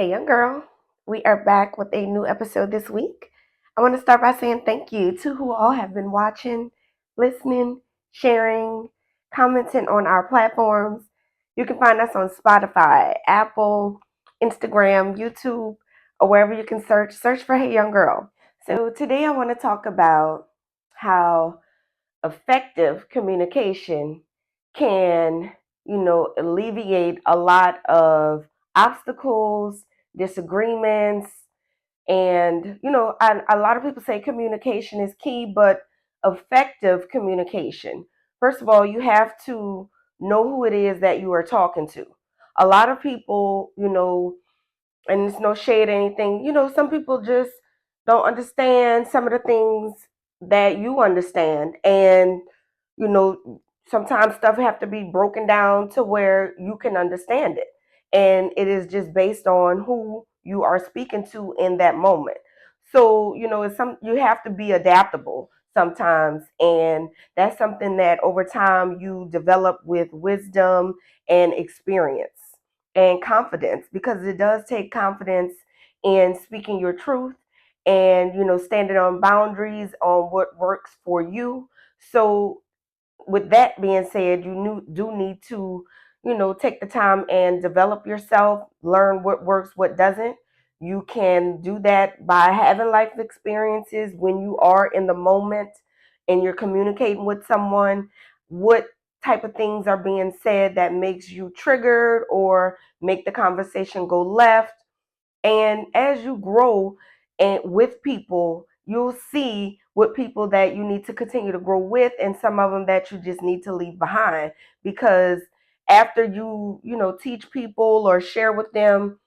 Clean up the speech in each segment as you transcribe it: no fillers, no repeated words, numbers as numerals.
Hey, young girl. We are back with a new episode this week. I want to start by saying thank you to who all have been watching, listening, sharing, commenting on our platforms. You can find us on Spotify, Apple, Instagram, YouTube, or wherever you can search. Search for Hey Young Girl. So today I want to talk about how effective communication can, alleviate a lot of obstacles, disagreements, and, a lot of people say communication is key, but effective communication. First of all, you have to know who it is that you are talking to. A lot of people, and it's no shade or anything. Some people just don't understand some of the things that you understand, and you know, sometimes stuff have to be broken down to where you can understand it, and it is just based on who you are speaking to in that moment. So it's you have to be adaptable sometimes, and that's something that over time you develop with wisdom and experience and confidence, because it does take confidence in speaking your truth and standing on boundaries on what works for you. So with that being said, do need to take the time and develop yourself, learn what works, what doesn't. You can do that by having life experiences when you are in the moment and you're communicating with someone. What type of things are being said that makes you triggered or make the conversation go left? And as you grow and with people, you'll see what people that you need to continue to grow with, and some of them that you just need to leave behind. Because after you teach people or share with them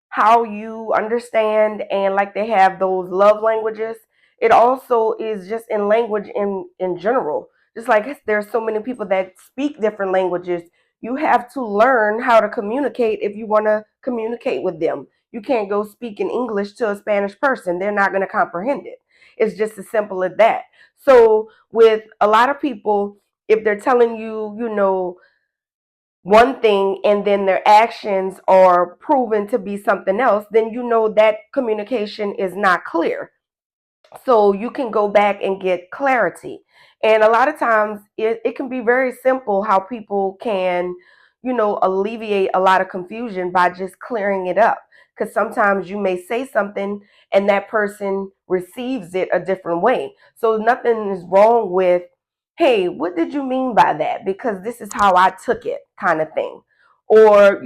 how you understand, and like they have those love languages, it also is just in language in general. Just like there's so many people that speak different languages, you have to learn how to communicate if you want to communicate with them. You can't go speak in English to a Spanish person, they're not going to comprehend it. It's just as simple as that. So with a lot of people, if they're telling you one thing and then their actions are proven to be something else, then that communication is not clear. So you can go back and get clarity. And a lot of times it can be very simple how people can, alleviate a lot of confusion by just clearing it up. Because sometimes you may say something and that person receives it a different way. So nothing is wrong with, hey, what did you mean by that? Because this is how I took it, kind of thing. Or,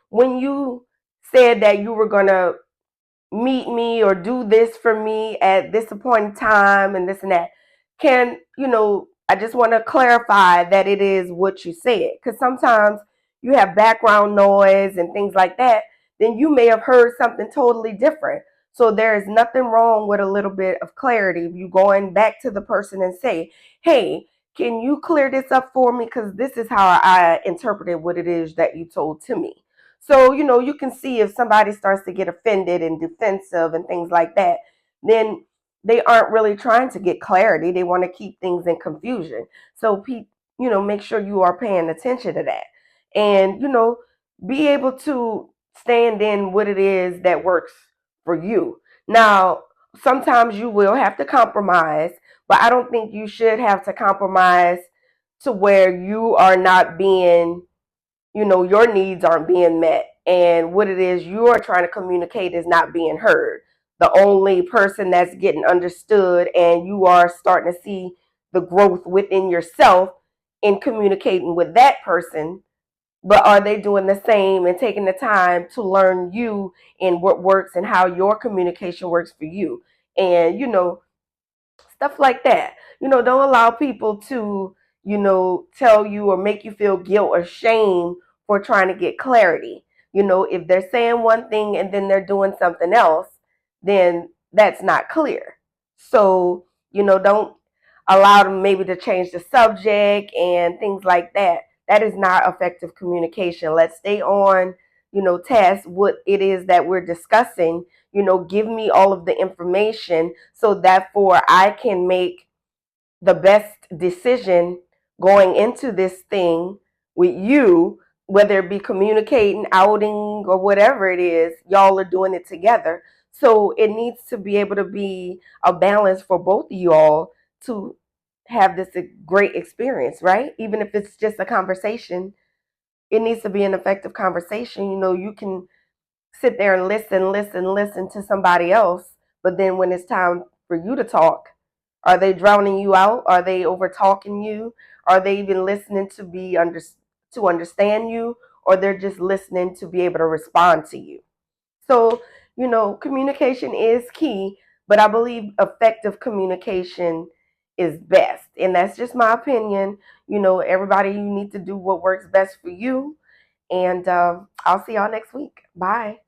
when you said that you were going to meet me or do this for me at this appointed time and this and that, can I just want to clarify that it is what you said, because sometimes you have background noise and things like that, then you may have heard something totally different. So there is nothing wrong with a little bit of clarity. If you going back to the person and say, hey, can you clear this up for me, because this is how I interpreted what it is that you told to me. So, you can see if somebody starts to get offended and defensive and things like that, then they aren't really trying to get clarity. They want to keep things in confusion. So, make sure you are paying attention to that, and, be able to stand in what it is that works for you. Now, sometimes you will have to compromise, but I don't think you should have to compromise to where you are not being, your needs aren't being met, and what it is you are trying to communicate is not being heard. The only person that's getting understood, and you are starting to see the growth within yourself in communicating with that person, but are they doing the same and taking the time to learn you and what works and how your communication works for you? And stuff like that. Don't allow people to, tell you or make you feel guilt or shame for trying to get clarity. If they're saying one thing and then they're doing something else, then that's not clear. So, don't allow them maybe to change the subject and things like that. That is not effective communication. Let's stay on, task what it is that we're discussing. Give me all of the information so therefore I can make the best decision going into this thing with you, whether it be communicating, outing, or whatever it is, y'all are doing it together. So it needs to be able to be a balance for both of y'all to have this great experience, right? Even if it's just a conversation, it needs to be an effective conversation. You can sit there and listen to somebody else, but then when it's time for you to talk, are they drowning you out? Are they over talking you? Are they even listening to understand you, or they're just listening to be able to respond to you? So, communication is key, but I believe effective communication is best. And that's just my opinion. Everybody, you need to do what works best for you. And I'll see y'all next week. Bye.